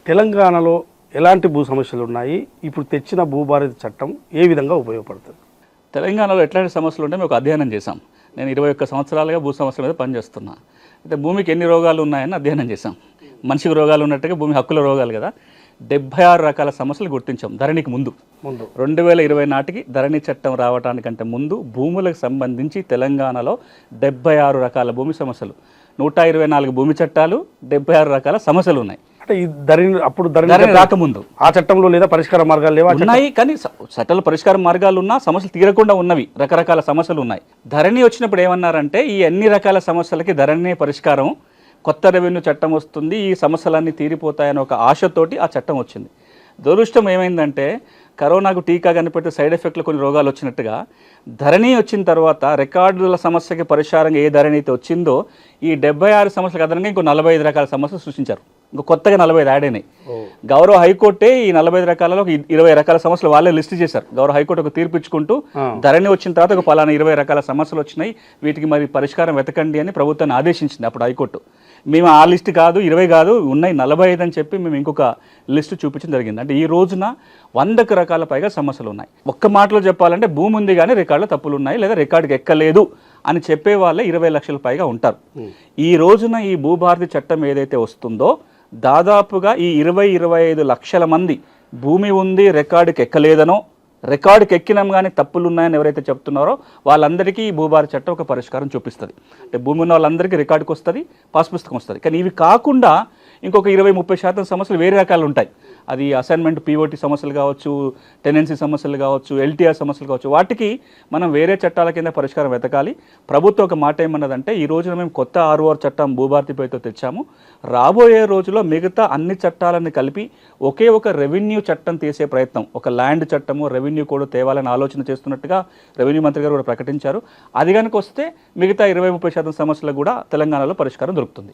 తెలంగాణలో ఎలాంటి భూ సమస్యలు ఉన్నాయి, ఇప్పుడు తెచ్చిన భూభారతి చట్టం ఏ విధంగా ఉపయోగపడుతుంది? తెలంగాణలో ఎట్లాంటి సమస్యలు ఉంటే మేము ఒక అధ్యయనం చేశాం. నేను 21 సంవత్సరాలుగా భూ సమస్యల మీద పనిచేస్తున్నా. అయితే భూమికి ఎన్ని రోగాలు ఉన్నాయని అధ్యయనం చేశాం. మనిషికి రోగాలు ఉన్నట్టుగా భూమి హక్కుల రోగాలు కదా, 76 రకాల సమస్యలు గుర్తించాం. ధరణికి ముందు 2020 నాటికి ధరణి చట్టం రావడానికంటే ముందు భూములకు సంబంధించి తెలంగాణలో 76 రకాల భూమి సమస్యలు, 124 భూమి చట్టాలు, 76 రకాల సమస్యలు ఉన్నాయి. అంటే ఈ ధరణి రాకముందు ఆ చట్టంలో లేదా పరిష్కార మార్గాలు లేవా? ఉన్నాయి, కానీ చట్టాలు పరిష్కార మార్గాలు ఉన్నా సమస్యలు తీరకుండా ఉన్నవి, రకరకాల సమస్యలు ఉన్నాయి. ధరణి వచ్చినప్పుడు ఏమన్నారంటే ఈ అన్ని రకాల సమస్యలకి ధరణి పరిష్కారం, కొత్త రెవెన్యూ చట్టం వస్తుంది, ఈ సమస్యలన్నీ తీరిపోతాయని ఒక ఆశతోటి ఆ చట్టం వచ్చింది. దురదృష్టం ఏమైందంటే కరోనాకు టీకా కనిపెడితే సైడ్ ఎఫెక్ట్లు కొన్ని రోగాలు వచ్చినట్టుగా ధరణి వచ్చిన తర్వాత రికార్డుల సమస్యకి పరిష్కారంగా ఏ ధరణి అయితే వచ్చిందో ఈ 76 సమస్యలకు అదనంగా ఇంకో 45 రకాల సమస్యలు సృష్టించారు. ఇంకో కొత్తగా 45 యాడ్ అయినాయి. గౌరవ హైకోర్టే ఈ 45 రకాలలో 20 రకాల సమస్యలు వాళ్ళే లిస్ట్ చేశారు. గౌరవ హైకోర్టు ఒక తీర్పు ఇచ్చుకుంటూ ధరణి వచ్చిన తర్వాత ఒక పలానా 20 రకాల సమస్యలు వచ్చినాయి, వీటికి మరి పరిష్కారం వెతకండి అని ప్రభుత్వాన్ని ఆదేశించింది అప్పుడు హైకోర్టు. మేము ఆ లిస్ట్ కాదు 20 కాదు ఉన్నాయి 45 అని చెప్పి మేము ఇంకొక లిస్టు చూపించడం జరిగింది. అంటే ఈ రోజున 100 రకాల పైగా సమస్యలు ఉన్నాయి. ఒక్క మాటలో చెప్పాలంటే భూమి ఉంది కానీ రికార్డులో తప్పులు ఉన్నాయి లేదా రికార్డుకి ఎక్కలేదు అని చెప్పే వాళ్ళే 20 లక్షల పైగా ఉంటారు. ఈ రోజున ఈ భూభారతి చట్టం ఏదైతే వస్తుందో దాదాపుగా ఈ 20-25 లక్షల మంది భూమి ఉంది రికార్డుకి ఎక్కలేదనో, రికార్డుకి ఎక్కినాం కానీ తప్పులు ఉన్నాయని ఎవరైతే చెప్తున్నారో వాళ్ళందరికీ ఈ భూభారతి చట్టం ఒక పరిష్కారం చూపిస్తుంది. అంటే భూమి ఉన్న వాళ్ళందరికీ రికార్డుకి వస్తుంది, పాస్ పుస్తకం వస్తుంది. కానీ ఇవి కాకుండా ఇంకొక 20-30% సమస్యలు వేరే రకాలు ఉంటాయి. అది అసైన్మెంట్ పీఓటీ సమస్యలు కావచ్చు, టెనెన్సీ సమస్యలు కావచ్చు, ఎల్టీఆర్ సమస్యలు కావచ్చు. వాటికి మనం వేరే చట్టాల కింద పరిష్కారం వెతకాలి. ప్రభుత్వం ఒక మాట ఏమన్నదంటే ఈ రోజున మేము కొత్త 6 చట్టం భూభారతి పేరుతో తెచ్చాము, రాబోయే రోజుల్లో మిగతా అన్ని చట్టాలను కలిపి ఒకే ఒక రెవెన్యూ చట్టం తీసే ప్రయత్నం, ఒక ల్యాండ్ చట్టము రెవెన్యూ కోడ్ తేవాలని ఆలోచన చేస్తున్నట్టుగా రెవెన్యూ మంత్రి గారు కూడా ప్రకటించారు. అది కనుక వస్తే మిగతా 20-30% సమస్యలకు కూడా తెలంగాణలో పరిష్కారం దొరుకుతుంది.